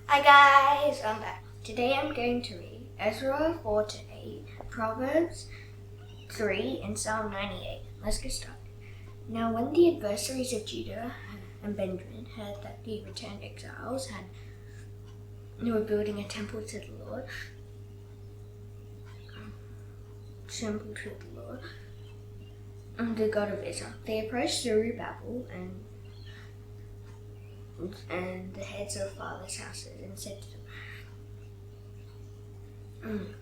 Hi guys, I'm back. Today I'm going to read Ezra 4 to 8, Proverbs 3, and Psalm 98. Let's get started. Now when the adversaries of Judah and Benjamin heard that the returned exiles were building a temple to the Lord, the God of Israel, they approached Zerubbabel and the heads of fathers' houses and said to them,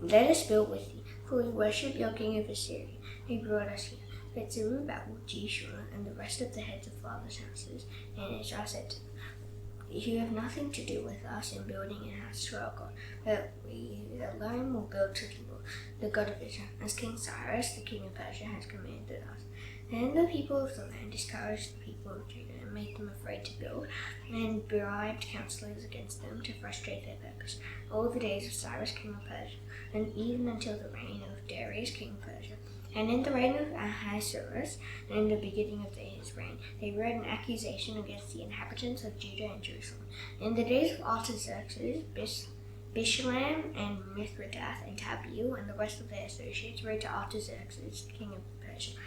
Let us build with you, for we worship your king of Assyria, who brought us here. But Zerubbabel, Jeshua, and the rest of the heads of fathers' houses and Ezra said to them, You have nothing to do with us in building a house to our God, but we alone will build to the Lord, the God of Israel, as King Cyrus, the king of Persia, has commanded us. Then the people of the land discouraged the people of Judah and made them afraid to build, and bribed counselors against them to frustrate their purpose, all the days of Cyrus, king of Persia, and even until the reign of Darius, king of Persia. And in the reign of Ahasuerus, and in the beginning of his reign, they wrote an accusation against the inhabitants of Judah and Jerusalem. In the days of Artaxerxes, Bishlam and Mithridath and Tabeel and the rest of their associates wrote to Artaxerxes, king of Persia.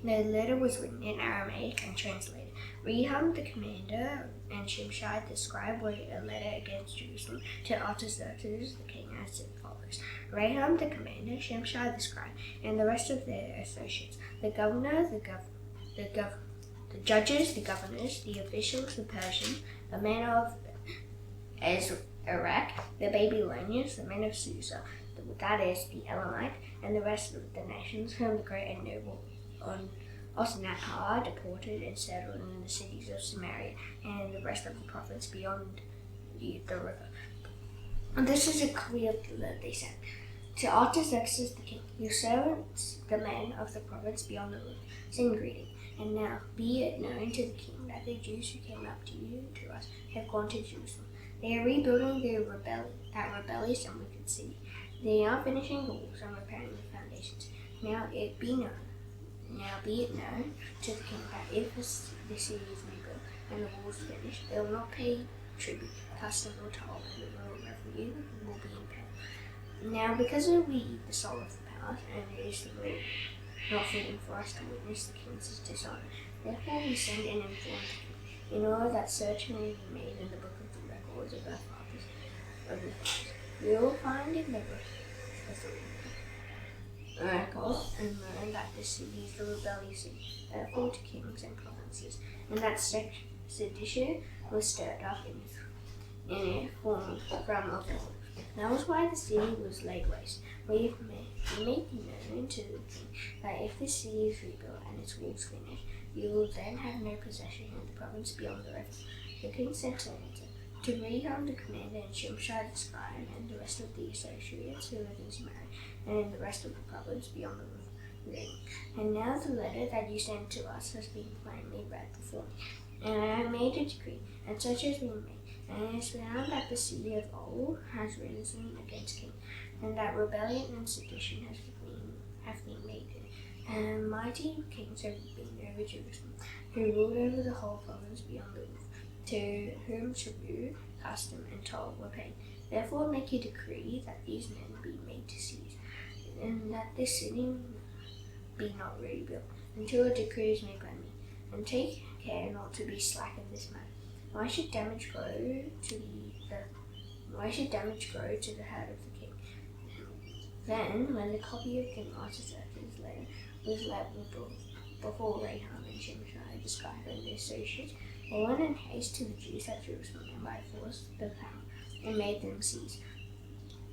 The letter was written in Aramaic and translated. Rehum, the commander, and Shimshai, the scribe, wrote a letter against Jerusalem to Artaxerxes, the king, as follows. Rehum, the commander, Shimshai, the scribe, and the rest of their associates, the governor, the judges, the governors, the officials, the Persians, the men of Iraq, the Babylonians, the men of Susa, that is, the Elamite, and the rest of the nations, whom the great and noble Osnappar deported and settled in the cities of Samaria and the rest of the province beyond the river. And this is a clear letter they sent. To Artaxerxes the king, your servants, the men of the province beyond the river, send greeting. And now be it known to the king that the Jews who came up to us, have gone to Jerusalem. They are rebuilding that rebellious and wicked city. They are finishing the walls and repairing the foundations. Now be it known to the king that if the city is rebuilt and the walls finished, they will not pay tribute, custom, or toll, and the royal revenue will be impaired. Now, because we eat the soul of the palace, and it is the rule not fitting for us to witness the king's dishonor, therefore we send and inform the king, in order that search may be made in the book of the records of our fathers. We will find in the book of the record and learn that this city is the rebellious city, therefore to kings and provinces, and that sedition was stirred up in it from of the Lord. That was why the city was laid waste. We make known to the king that if this city is rebuilt and its walls finished, you will then have no possession in the province beyond the river. The king sent to answer to Rehum the commander and Shimshai the scribe and the rest of the associates who live in Samaria and in the rest of the province beyond the river. And now the letter that you sent to us has been plainly read before me. And I have made a decree, and such has been made. And it is found that the city of old has risen against king, and that rebellion and sedition have been made in it. And mighty kings have been over Jerusalem, who ruled over the whole province beyond the river, to whom tribute, custom, and toll were paid. Therefore make a decree that these men be made to cease, and that this city be not rebuilt, until a decree is made by me. And take care not to be slack in this matter. Why should damage grow to the hurt of the king? Then, when the copy of King Artaxerxes' letter was laid before Rehum and Shimshai the scribe and the associates, they went in haste to the Jews at Jerusalem and by force the power, and made them cease.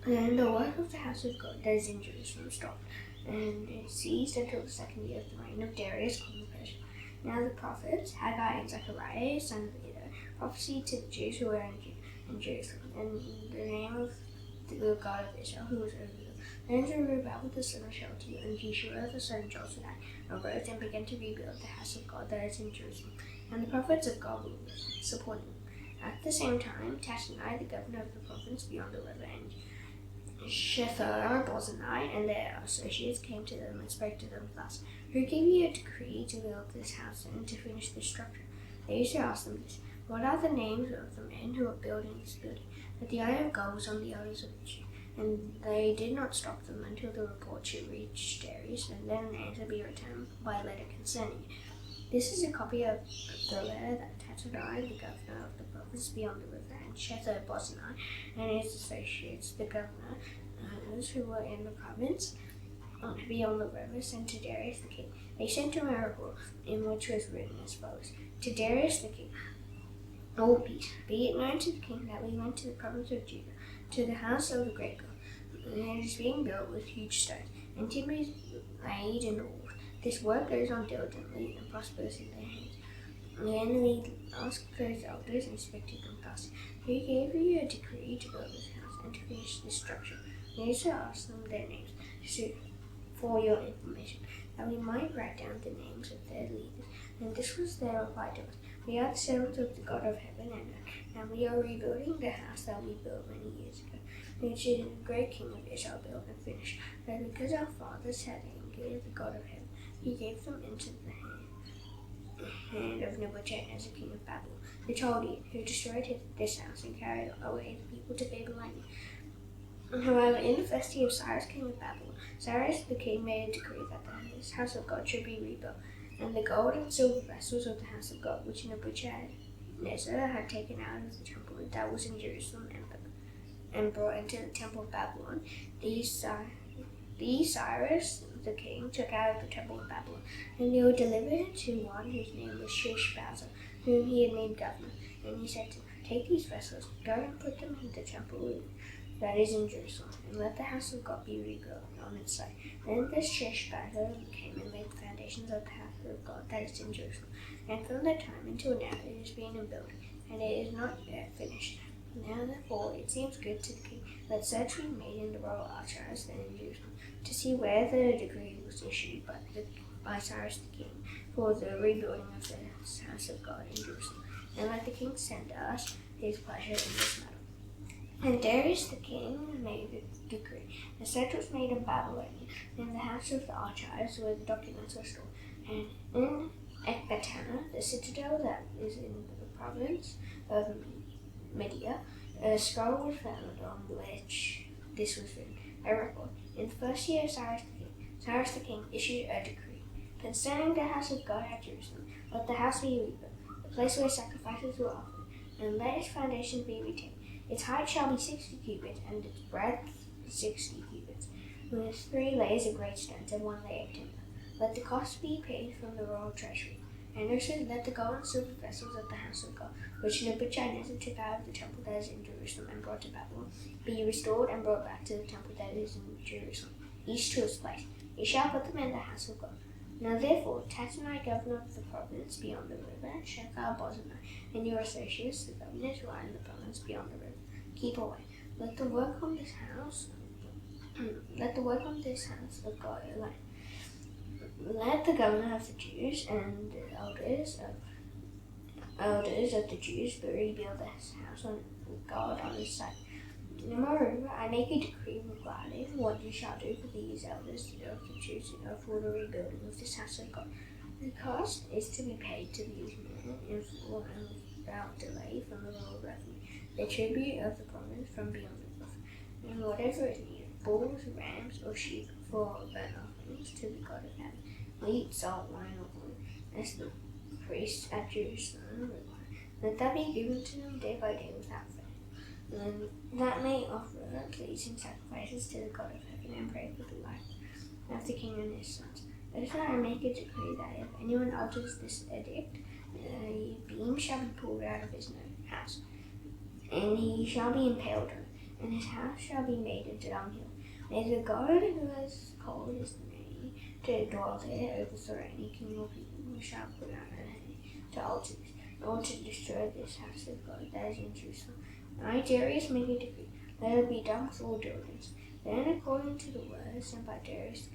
Then the work of the house of God that is in Jerusalem stopped, and it ceased until the second year of the reign of Darius, king of Persia. Now the prophets, Haggai and Zechariah, son of Iddo, prophesied to the Jews who were in Jerusalem, in the name of the God of Israel, who was over them. Then Zerubbabel the son of Shealtiel and Jeshua the son of Jozadak arose and began to rebuild the house of God that is in Jerusalem, and the prophets of God were supporting them. At the same time, Tattenai, the governor of the province beyond the river, and Shethar-bozenai and their associates came to them and spoke to them thus, Who gave you a decree to build this house and to finish this structure? They used to ask them this, What are the names of the men who are building this building? But the eye of God was on the elders of the Jews, and they did not stop them until the report should reach Darius, and then an answer be returned by letter concerning it. This is a copy of the letter that Tatanai, the governor of the province beyond the river, and Shethar-bozenai and his associates, the governors who were in the province beyond the river, sent to Darius the king. They sent him a report in which was written as follows: To Darius the king, all peace. Be it known to the king that we went to the province of Judah, to the house of the great God. It is being built with huge stones, and timber is laid in the walls. This work goes on diligently and prospers in their hands. Then we asked those elders and inspected them thus: Who gave you a decree to build this house and to finish this structure? We also asked them their names, for your information, that we might write down the names of their leaders. And this was their reply to us: We are the servants of the God of heaven and earth, and we are rebuilding the house that we built many years ago, which the great king of Israel built and finished. But because our fathers had angered the God of heaven, he gave them into the hand of Nebuchadnezzar, king of Babylon, the Chaldean, who destroyed this house and carried away the people to Babylonia. However, in the first year of Cyrus, king of Babylon, Cyrus the king made a decree that the house of God should be rebuilt, and the gold and silver vessels of the house of God, which Nebuchadnezzar had taken out of the temple that was in Jerusalem and brought into the temple of Babylon, these Cyrus the king took out of the temple of Babylon, and they were delivered to one whose name was Sheshbazzar, whom he had made governor. And he said to him, Take these vessels, go and put them in the temple that is in Jerusalem, and let the house of God be rebuilt on its site. Then this Sheshbazzar came and laid the foundations of the house of God that is in Jerusalem. And from that time until now it is being built, and it is not yet finished. Now therefore it seems good to the king that search be made in the royal archives that in Jerusalem, to see where the decree was issued by Cyrus the king for the rebuilding of the house of God in Jerusalem, and let the king send us his pleasure in this matter. And Darius the king made a decree. The search was made in Babylonia, in the house of the archives where the documents were stored, and in Ecbatana, the citadel that is in the province of Media, a scroll was found on which this was written. A record. In the first year of Cyrus the king issued a decree concerning the house of God at Jerusalem. Let the house be rebuilt, the place where sacrifices were offered, and let its foundation be retained. Its height shall be 60 cubits, and its breadth 60 cubits, with 3 layers of great stones and 1 layer of timber. Let the cost be paid from the royal treasury. And also let the gold and silver vessels of the house of God, which Nebuchadnezzar took out of the temple that is in Jerusalem and brought to Babylon, be restored and brought back to the temple that is in Jerusalem, each to its place. He shall put them in the house of God. Now therefore, Tatanai, governor of the province beyond the river, Shethar-bozenai, and your associates, the governors who are in the province beyond the river, keep away. Let the work on this house of God alone. Let the governor of the Jews and the elders of the Jews rebuild this house of God on its site. Moreover, I make a decree regarding what you shall do for these elders of the Jews for the rebuilding of this house of God. The cost is to be paid to these men in full and without delay from the royal revenue, the tribute of the province from beyond the river, and whatever is needed, bulls, rams, or sheep for burnt offerings to the God of heaven, wheat, salt, wine, or oil, as the priests at Jerusalem require. Let that be given to them day by day without fail, and that may offer pleasing sacrifices to the God of heaven and pray for the life of the king and his sons. Also I make a decree that if anyone alters this edict, a beam shall be pulled out of his house, and he shall be impaled on it, and his house shall be made into dunghill. May the God who has called his name to dwell there overthrow any king or people who shall put out an enemy to alter this, or to destroy this house of God that is in Jerusalem. I, Darius, make a decree, let it be done with all diligence. Then, according to the word sent by Darius,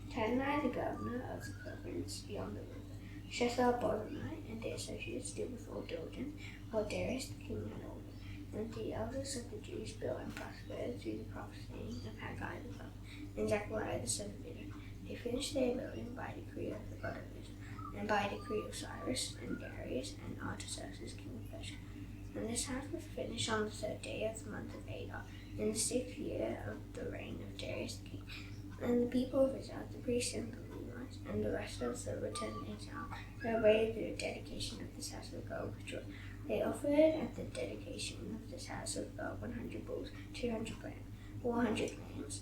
Tatanai, the governor of the province beyond the river, Shethar-bozenai, and their associates did with all diligence what Darius the king had ordered. And the elders of the Jews built and prospered through the prophesying of Haggai the prophet and Zechariah the son of Ezra. They finished their building by decree of the God of Israel. and by decree of Cyrus and Darius and Artaxerxes, king of Persia. And this house was finished on the 3rd day of the month of Adar, in the 6th year of the reign of Darius the king. And the people of Israel, the priests and the Levites, and the rest of the returned exile, celebrated the dedication of this house of God with joy. They offered at the dedication of this house of God 100 bulls, 200 rams, 400 lambs,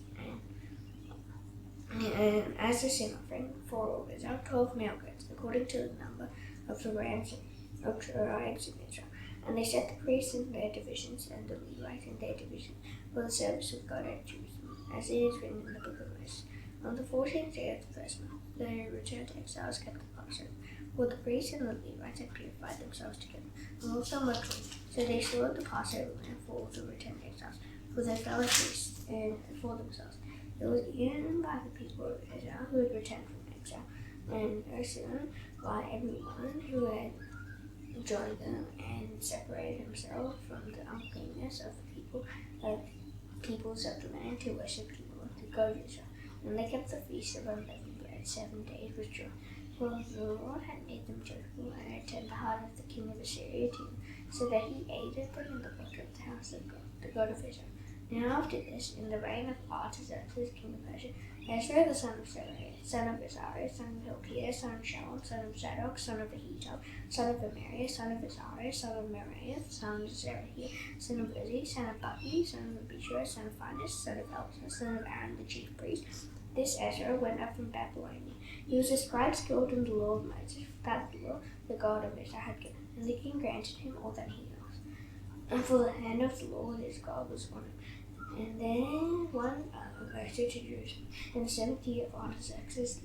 and as a sin offering for all Israel, 12 male goats, according to the number of the rams of tribes in Israel. And they set the priests in their divisions and the Levites in their divisions for the service of God at Jerusalem, as it is written in the book of Moses. On the 14th day of the first month, the returned exiles kept the Passover, for the priests and the Levites had purified themselves together, and all some were clean. So they slaughtered the Passover lamb for all the returned exiles, for their fellow priests, and for themselves. It was eaten by the people of Ezra who had returned from exile, and also by everyone who had joined them and separated himself from the uncleanness of the peoples of the land to worship the God of Israel. And they kept the feast of unleavened bread 7 days with joy. For the Lord had made them joyful and had turned the heart of the king of Assyria to them, so that he aided them in the work of the house of God, the God of Israel. Now after this, in the reign of Artaxerxes, king of Persia, Ezra the son of Seraiah, son of Azariah, son of Hilkiah, son of Shallum, son of Zadok, son of Ahitub, son of Amariah, son of Azariah, son of Meraioth, son of Zerahiah, son of Uzzi, son of Bukki, son of Abishua, son of Phinehas, son of Elzah, son of Aaron the chief priest. This Ezra went up from Babylonia. He was a scribe skilled in the law of Moses, that the law the God of Israel had given, and the king granted him all that he asked. And for the hand of the Lord his God was on him. And then one Ezra to Jerusalem, in the 7th year of Artaxerxes,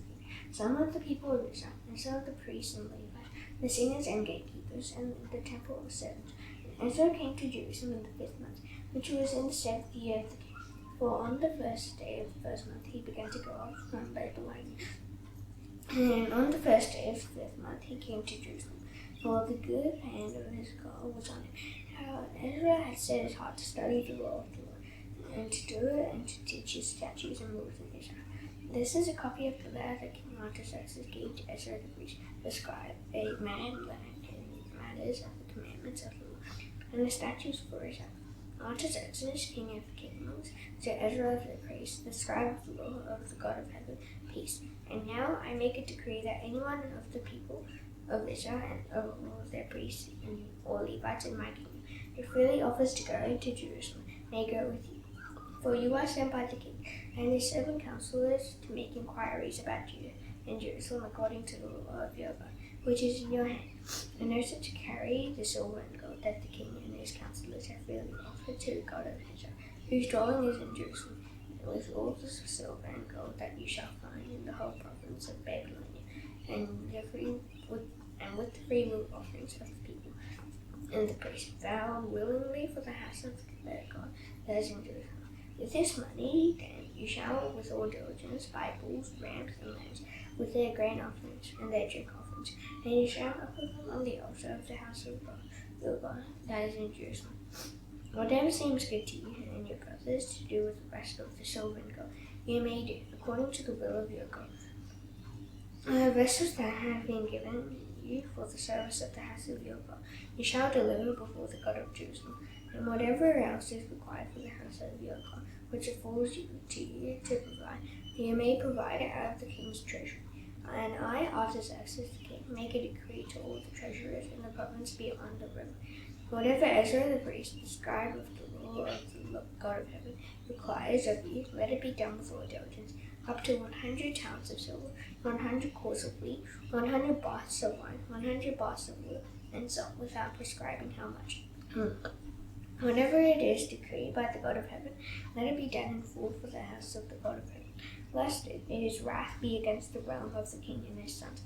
some of the people of Israel, and some of the priests and Levites, the singers and gatekeepers, and the temple servants. And Ezra came to Jerusalem in the 5th month, which was in the 7th year of the king. For on the 1st day of the 1st month he began to go up from Babylonia. And on the 1st day of the 5th month he came to Jerusalem, for the good hand of his God was on him. How Ezra had set his heart to study the law of the Lord, and to do it, and to teach his statutes and rules in Israel. This is a copy of the letter that King Artaxerxes gave to Ezra the priest, the scribe, a man learned in the matters of the commandments of the Lord, and the statutes for Israel. Artaxerxes, king of kingdoms, to Ezra the priest, the scribe of the law of the God of heaven, peace. And now I make a decree that anyone of the people of Israel and of all of their priests and all Levites in my kingdom, who freely offers to go into Jerusalem, may go with you. For you are sent by the king and his 7 counselors to make inquiries about you in Jerusalem according to the law of your God, which is in your hand, and also to carry the silver and gold that the king and his counselors have freely offered to the God of Israel, whose dwelling is in Jerusalem, and with all the silver and gold that you shall find in the whole province of Babylonia, and with the free will offerings of the people and the priests, vowed willingly for the house of their God that is in Jerusalem. With this money, then, you shall with all diligence buy bulls, rams, and lambs, with their grain offerings and their drink offerings, and you shall offer them on the altar of the house of God, your God, that is in Jerusalem. Whatever seems good to you and your brothers to do with the rest of the silver and gold, you may do, according to the will of your God. The vessels that have been given you for the service of the house of your God, you shall deliver before the God of Jerusalem, and whatever else is required for the house of your God, which it falls to you to provide, you may provide it out of the king's treasury. And I, Artaxerxes the king, make a decree to all the treasurers in the province beyond the river. Whatever Ezra the priest, the scribe of the law of the God of heaven, requires of you, let it be done with all diligence, up to 100 talents of silver, 100 quarts of wheat, 100 baths of wine, 100 baths of oil, and salt, without prescribing how much. Whenever it is decreed by the God of heaven, let it be done in full for the house of the God of heaven, lest his wrath be against the realm of the king and his sons.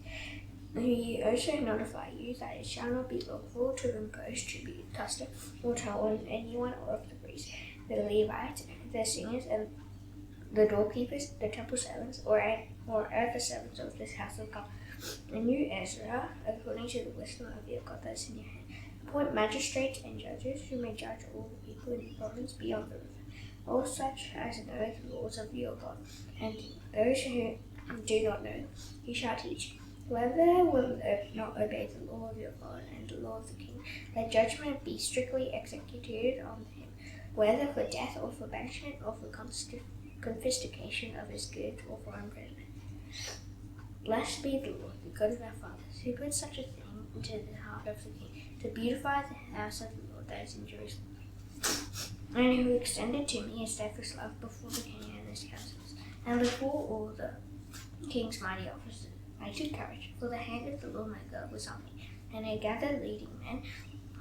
He also notify you that it shall not be lawful to impose tribute, custom, or toll on anyone or of the priests, the Levites, the singers, and the doorkeepers, the temple servants, or other servants of this house of God. And you, Ezra, according to the wisdom of your God that is in your hand, appoint magistrates and judges who may judge all the people in the province beyond the river, all such as know the laws of your God, and those who do not know, you shall teach. Whoever will not obey the law of your God and the law of the king, let judgment be strictly executed on him, whether for death or for banishment or for confiscation of his goods or for imprisonment. Blessed be the Lord, the God of our fathers, who put such a thing into the heart of the king, to beautify the house of the Lord that is in Jerusalem, and who extended to me his steadfast love before the king and his counselors, and before all the king's mighty officers. I took courage, for the hand of the Lord my God was on me, and I gathered leading men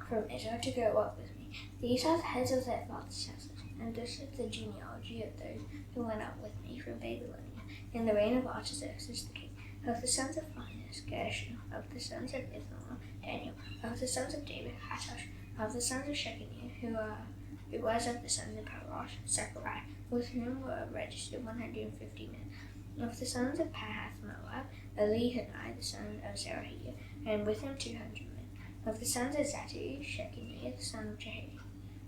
from Ezra to go up with me. These are the heads of their fathers' houses, and this is the genealogy of those who went up with me from Babylonia in the reign of Artaxerxes the king. Of the sons of Phinehas, Gershom; of the sons of Ithamar, Daniel; of the sons of David, Hattush; of the sons of Shechaniah, who was of the sons of Parosh, Zechariah, with whom were registered 150 men. Of the sons of Pahath-Moab, Elihunai, the son of Zerahiah, and with him 200 men. Of the sons of Zatu, Shechaniah, the son of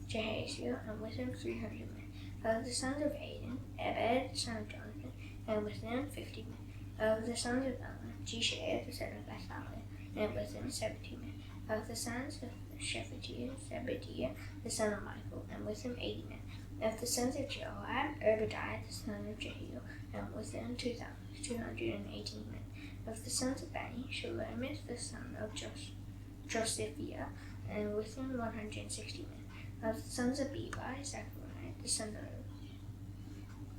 Jehaziel, and with him 300 men. Of the sons of Aden, Ebed, the son of Jonathan, and with him 50 men. Of the sons of Elna, Jeshaiah, the son of Bethaliah, and with him 70 men. Of the sons of Shephatiah, Zebediah, the son of Michael, and with him 80 men. Of the sons of Joab, Obadiah, the son of Jehiel, and with them 218 men. Of the sons of Bani, Shelomith, the son of Josiphiah, and with him 160 men. Of the sons of Bebai, Zechariah, the son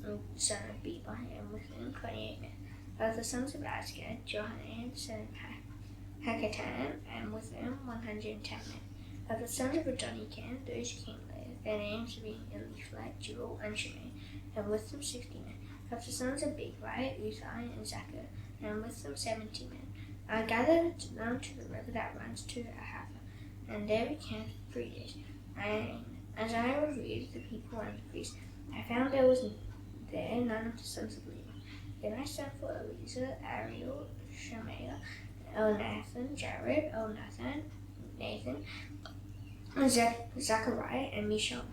of Bebai, and with him 28 men. Of the sons of Azgad, Johanan, the son of Hakatan, and with him 110 men. Of the sons of Adonican, those who came later, their names being Eliphalet, Jewel, and Shimei, and with them 60 men. Of the sons of Bigvai, Uzai, and Zachar, and with them 70 men. I gathered them to the river that runs to Ahava, and there we camped 3 days. As I reviewed the people and the priests, I found there was there none of the sons of Levi. Then I sent for Eliezer, Ariel, Shemaiah, Elnathan, Jared, Nathan, Zechariah, and Mishal,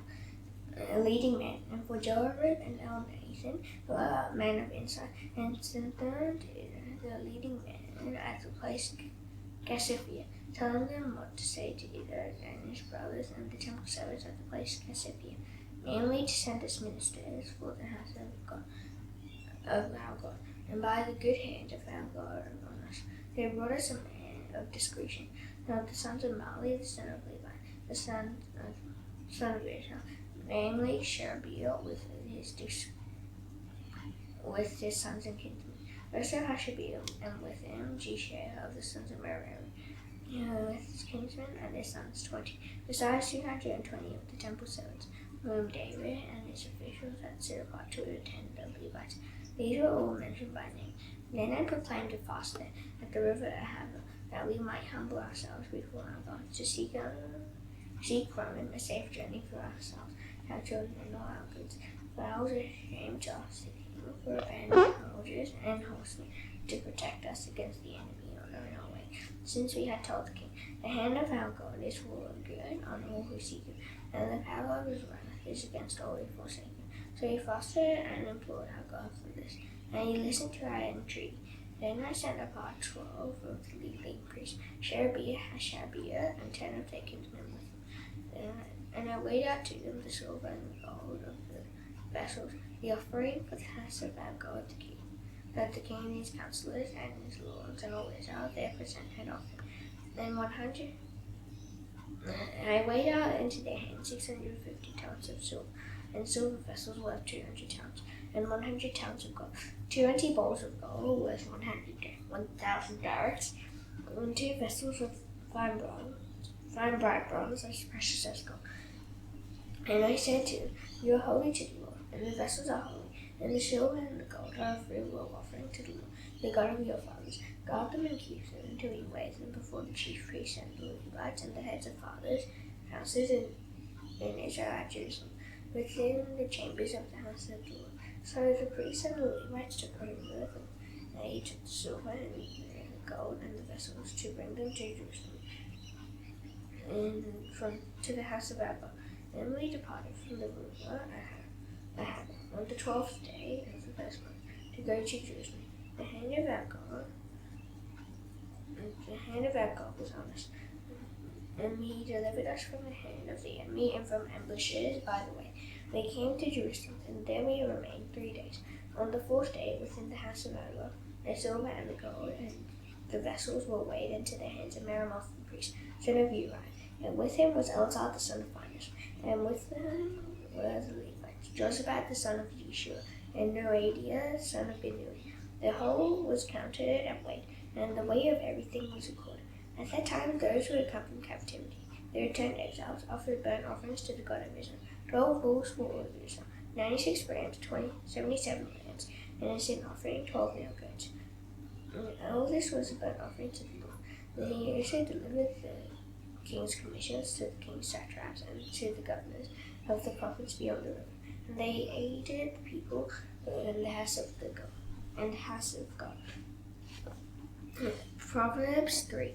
leading men, and for Joab and Elnathan, who are men of insight, and sent them to the leading men at the place Cassiphia, telling them what to say to Ezra and his brothers and the temple servants at the place Cassiphia, namely to send us ministers for the house of our God, and by the good hand of our God on us. They brought us a man of discretion, and of the sons of Mali, the son of Levi, the son of Ezra, namely Sherebiel with his sons and kinsmen. Also Hashabiel, and with him Jeshaiah of the sons of Merari, with his kinsmen and his sons 20, besides 220 of the temple servants, whom David and his officials had set apart to attend the Levites. These were all mentioned by name. Then I proclaimed a fast there at the river Ahava, that we might humble ourselves before our God, to seek from him a safe journey for ourselves, our children, and all our goods. For I was ashamed to ask the king for a band of soldiers and horsemen to protect us against the enemy on our way, since we had told the king, the hand of our God is full of good on all who seek him, and the power of his wrath is against all who forsake him. So he fasted and implored our God for this, and he listened to our entreaty. Then I sent apart 12 of the leading priests, Sherebiah, Hashabiah, and 10 of their kinsmen with them. And I weighed out to them the silver and the gold of the vessels, the offering for the house of our God the king, that the king and his counselors and his lords and all Israel there present had offered. Then I weighed out into their hands 650 talents of silver, and silver vessels worth 200 talents, and 100 talents of gold, 20 bowls of gold worth 1,000 darits, and 2 vessels of fine bright bronze, as precious as gold. And I said to them, you are holy to the Lord, and the vessels are holy, and the silver and the gold are a freewill offering to the Lord, the God of your fathers. Guard them and keep them until he weighs them before the chief priests and the Levites and the heads of fathers' houses in Israel at Jerusalem, within the chambers of the house of the Lord. So the priests and the Levites took over them. They took the silver and the gold and the vessels to bring them to Jerusalem, and to the house of our God. Then we departed from the river Ahava on the 12th day of the first month to go to Jerusalem. The hand of our God the hand of our God was on us, and he delivered us from the hand of the enemy and from ambushes by the way. We came to Jerusalem, and there we remained 3 days. On the 4th day, within the house of our Lord, the silver and the gold and the vessels were weighed into the hands of Meremoth the priest, son of Uriah. And with him was Eleazar the son of Phinehas, and with them were the Levites, Josaphat the son of Yeshua, and Noadiah son of Binnui. The whole was counted and weighed, and the weight of everything was recorded. At that time, those who had come from captivity, the returned exiles, offered burnt offerings to the God of Israel, 12 bulls for all of Israel, 96 rams, 77 lambs, and a sin offering, 12 male goats. And all this was a burnt offering to the Lord. He also delivered the king's commissioners to the king's satraps and to the governors of the province beyond the river. And they aided the people in the house of God. Proverbs 3.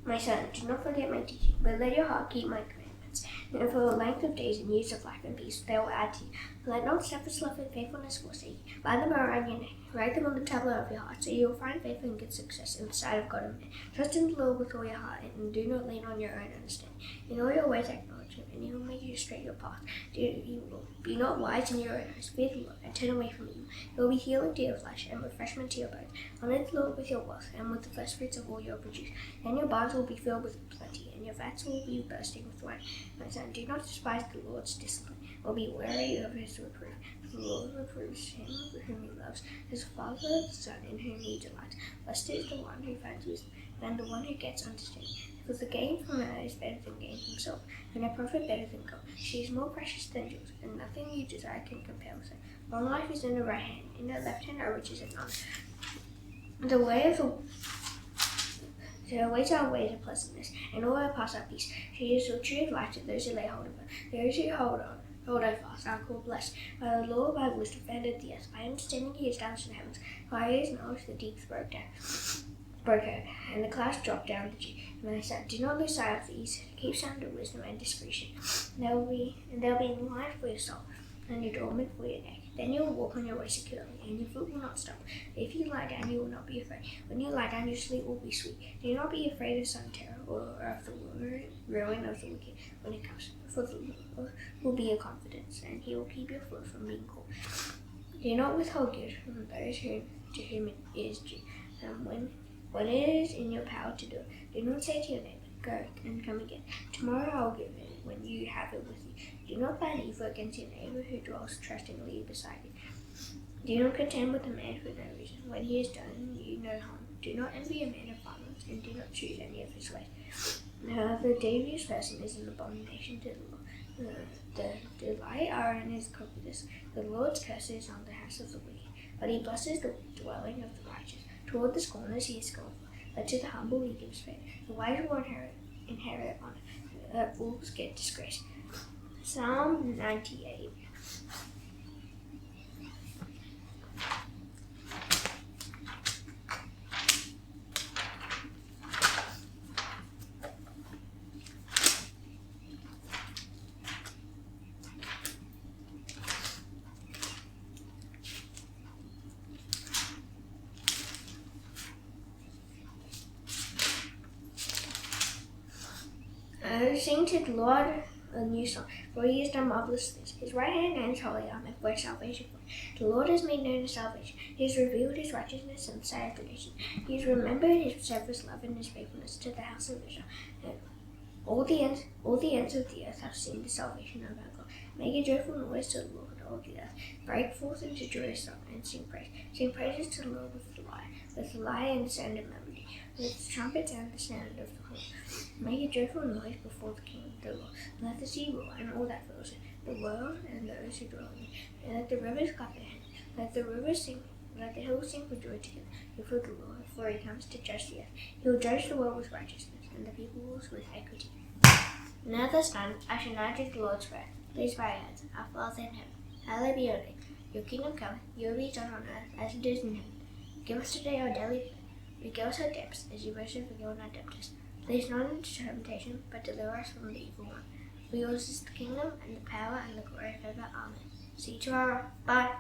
My son, do not forget my teaching, but let your heart keep my commandments. And for a length of days and years of life and peace they will add to you. Let not steadfast love and faithfulness forsake you. Bind them around your neck. Write them on the tablet of your heart, so you will find favor and good success in the sight of God and man. Trust in the Lord with all your heart, and do not lean on your own understanding. In all your ways acknowledge him, and he will make you straight your path. Be not wise in your own eyes. Fear the Lord, and turn away from evil. It will be healing to your flesh, and refreshment to your bones. Honor the Lord with your wealth, and with the first fruits of all your produce. Then your barns will be filled with plenty, and your vats will be bursting with wine. My son, do not despise the Lord's discipline, or be weary of his reproof. The Lord reproves him whom he loves, his father the son in whom he delights. Blessed is the one who finds wisdom, and the one who gets understanding. For the gain from her is better than gain from silver, and a profit better than gold. She is more precious than jewels, and nothing you desire can compare with her. Long life is in the right hand, in the left hand are riches and honor. The ways are ways of pleasantness, and all her paths are peace. She is the tree of life to those who lay hold of her. Those who hold on fast are called blessed. By the Lord, by wisdom founded the earth. By understanding he established the heavens. By his knowledge the deeps broke out, and the clouds dropped down the dew. My son, do not lose sight of these. Keep sound of wisdom and discretion. They'll be in line for your soul, and adornment for your neck. Then you will walk on your way securely, and your foot will not stumble. If you lie down, you will not be afraid. When you lie down, your sleep will be sweet. Do not be afraid of sudden terror, or of the ruin of the wicked when it comes. For the Lord will be your confidence, and he will keep your foot from being caught. Do not withhold good from those to whom it is due, and when it is in your power to do it. Do not say to your neighbor, go and come again. Tomorrow I will give it when you have it with you. Do not plan evil against your neighbor who dwells trustingly beside you. Do not contend with a man for no reason. When he has done you no harm, do not envy a man of violence, and do not choose any of his ways. The devious person is an abomination to the Lord. The delight are in his covetous. The Lord's curse is on the house of the wicked, but he blesses the dwelling of the righteous. Toward the scorners he is scornful, but to the humble he gives favor. The wise will inherit honor. Fools get disgrace. Psalm 98. Sing to the Lord a new song, for he has done marvelous things. His right hand and his holy arm have worked salvation for him. The Lord has made known his salvation. He has revealed his righteousness in the sight of the nations. He has remembered his steadfast love and his faithfulness to the house of Israel. And all the ends of the earth have seen the salvation of our God. Make a joyful noise to the Lord, all the earth. Break forth into joyous song and sing praise. Sing praises to the Lord with the lyre and the sound of melody, with the trumpets and the sound of the horn. Make a joyful noise before the King, the Lord. Let the sea roar and all that fills it, the world and those who dwell in it. And let the rivers clap their hands. Let the rivers sing. Let the hills sing for joy together before the Lord, for he comes to judge the earth. He will judge the world with righteousness, and the peoples with equity. Now this time I shall now do the Lord's Prayer. Please bow your heads. Our Father in heaven, hallowed be your name. Your kingdom come, your will be done on earth as it is in heaven. Give us today our daily bread. Forgive us our debts, as you also forgive our debtors. Lead us not into temptation, but deliver us from the evil one. For yours is the kingdom, and the power, and the glory forever. Amen. See you tomorrow. Bye.